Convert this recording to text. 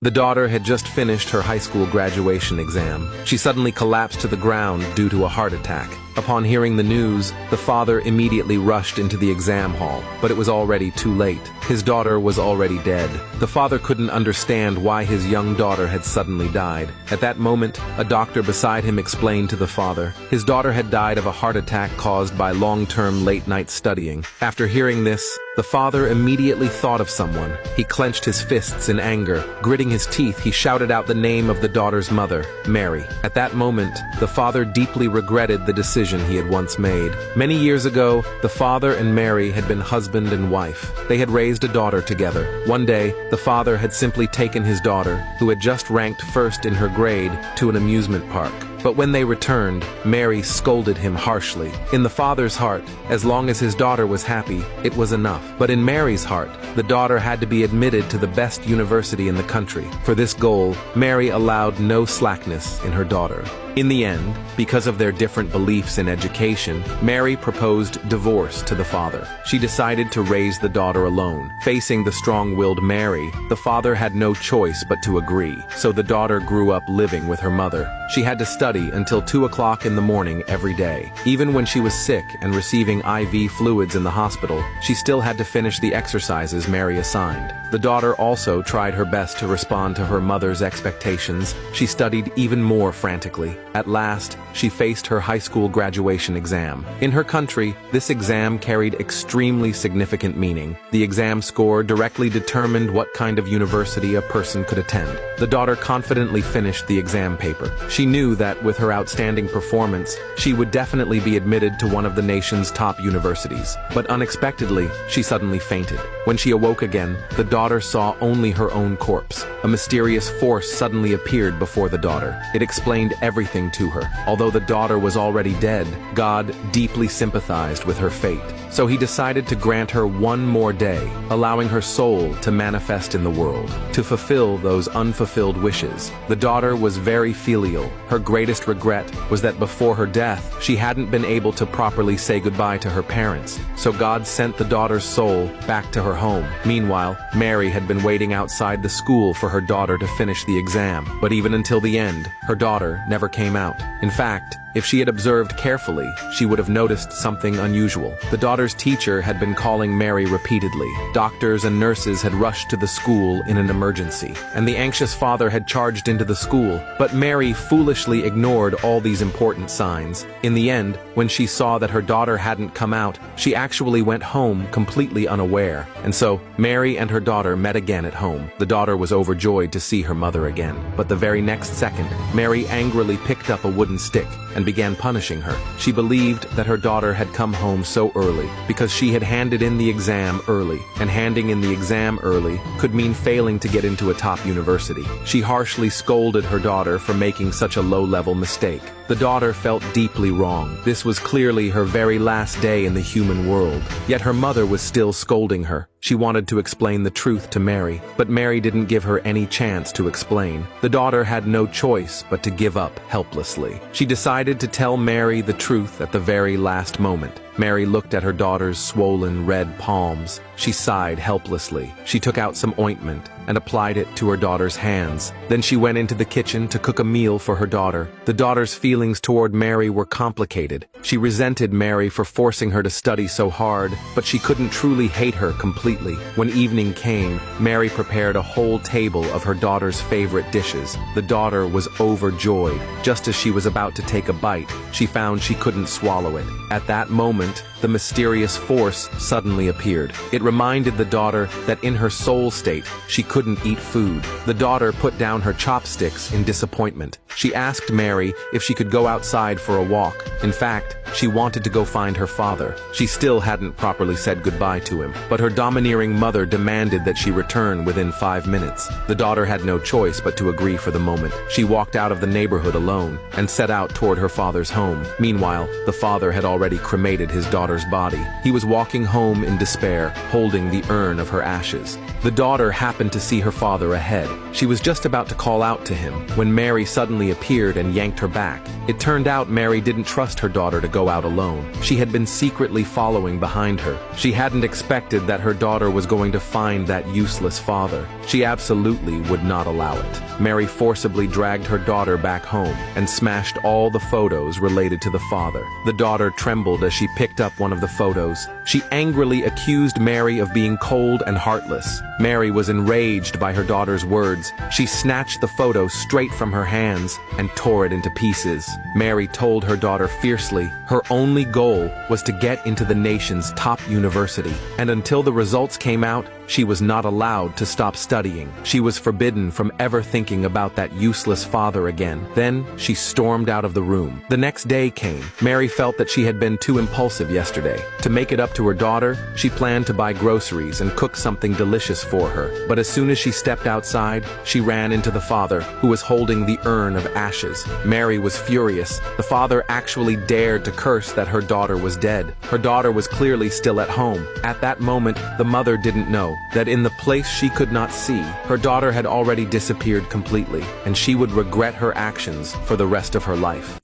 The daughter had just finished her high school graduation exam. She suddenly collapsed to the ground due to a heart attack. Upon hearing the news, the father immediately rushed into the exam hall, but it was already too late. His daughter was already dead. The father couldn't understand why his young daughter had suddenly died. At that moment, a doctor beside him explained to the father his daughter had died of a heart attack caused by long-term late-night studying. After hearing this, the father immediately thought of someone. He clenched his fists in anger. Gritting his teeth, he shouted out the name of the daughter's mother, Mary. At that moment, the father deeply regretted the decision he had once made. Many years ago, the father and Mary had been husband and wife. They had raised a daughter together. One day, the father had simply taken his daughter, who had just ranked first in her grade, to an amusement park. But when they returned, Mary scolded him harshly. In the father's heart, as long as his daughter was happy, it was enough. But in Mary's heart, the daughter had to be admitted to the best university in the country. For this goal, Mary allowed no slackness in her daughter. In the end, because of their different beliefs in education, Mary proposed divorce to the father. She decided to raise the daughter alone. Facing the strong-willed Mary, the father had no choice but to agree. So the daughter grew up living with her mother. She had to study until 2 o'clock in the morning every day. Even when she was sick and receiving IV fluids in the hospital, she still had to finish the exercises Mary assigned. The daughter also tried her best to respond to her mother's expectations. She studied even more frantically. At last, she faced her high school graduation exam. In her country, this exam carried extremely significant meaning. The exam score directly determined what kind of university a person could attend. The daughter confidently finished the exam paper. She knew that with her outstanding performance, she would definitely be admitted to one of the nation's top universities. But unexpectedly, she suddenly fainted. When she awoke again, the daughter saw only her own corpse. A mysterious force suddenly appeared before the daughter. It explained everything to her. Although the daughter was already dead, God deeply sympathized with her fate. So he decided to grant her one more day, allowing her soul to manifest in the world, to fulfill those unfulfilled wishes. The daughter was very filial. Her greatest regret was that before her death, she hadn't been able to properly say goodbye to her parents. So God sent the daughter's soul back to her home. Meanwhile, Mary had been waiting outside the school for her daughter to finish the exam. But even until the end, her daughter never came out. In fact, if she had observed carefully, she would have noticed something unusual. The daughter's teacher had been calling Mary repeatedly. Doctors and nurses had rushed to the school in an emergency, and the anxious father had charged into the school. But Mary foolishly ignored all these important signs. In the end, when she saw that her daughter hadn't come out, she actually went home completely unaware. And so, Mary and her daughter met again at home. The daughter was overjoyed to see her mother again. But the very next second, Mary angrily picked up a wooden stick and began punishing her. She believed that her daughter had come home so early because she had handed in the exam early, and handing in the exam early could mean failing to get into a top university. She harshly scolded her daughter for making such a low-level mistake. The daughter felt deeply wrong. This was clearly her very last day in the human world. Yet her mother was still scolding her. She wanted to explain the truth to Mary, but Mary didn't give her any chance to explain. The daughter had no choice but to give up helplessly. She decided to tell Mary the truth at the very last moment. Mary looked at her daughter's swollen red palms. She sighed helplessly. She took out some ointment and applied it to her daughter's hands. Then she went into the kitchen to cook a meal for her daughter. The daughter's feelings toward Mary were complicated. She resented Mary for forcing her to study so hard, but she couldn't truly hate her completely. When evening came, Mary prepared a whole table of her daughter's favorite dishes. The daughter was overjoyed. Just as she was about to take a bite, she found she couldn't swallow it. At that moment, the mysterious force suddenly appeared. It reminded the daughter that in her soul state, she couldn't eat food. The daughter put down her chopsticks in disappointment. She asked Mary if she could go outside for a walk. In fact, she wanted to go find her father. She still hadn't properly said goodbye to him, but her domineering mother demanded that she return within 5 minutes. The daughter had no choice but to agree for the moment. She walked out of the neighborhood alone and set out toward her father's home. Meanwhile, the father had already cremated his daughter's body. He was walking home in despair, holding holding the urn of her ashes. The daughter happened to see her father ahead. She was just about to call out to him when Mary suddenly appeared and yanked her back. It turned out Mary didn't trust her daughter to go out alone. She had been secretly following behind her. She hadn't expected that her daughter was going to find that useless father. She absolutely would not allow it. Mary forcibly dragged her daughter back home and smashed all the photos related to the father. The daughter trembled as she picked up one of the photos. She angrily accused Mary of being cold and heartless. Mary was enraged by her daughter's words. She snatched the photo straight from her hands and tore it into pieces. Mary told her daughter fiercely her only goal was to get into the nation's top university, and until the results came out, she was not allowed to stop studying. She was forbidden from ever thinking about that useless father again. Then she stormed out of the room. The next day came. Mary felt that she had been too impulsive yesterday. To make it up to her daughter, she planned to buy groceries and cook something delicious for her. But as soon as she stepped outside, she ran into the father, who was holding the urn of ashes. Mary was furious. The father actually dared to curse that her daughter was dead. Her daughter was clearly still at home. At that moment, the mother didn't know that in the place she could not see, her daughter had already disappeared completely, and she would regret her actions for the rest of her life.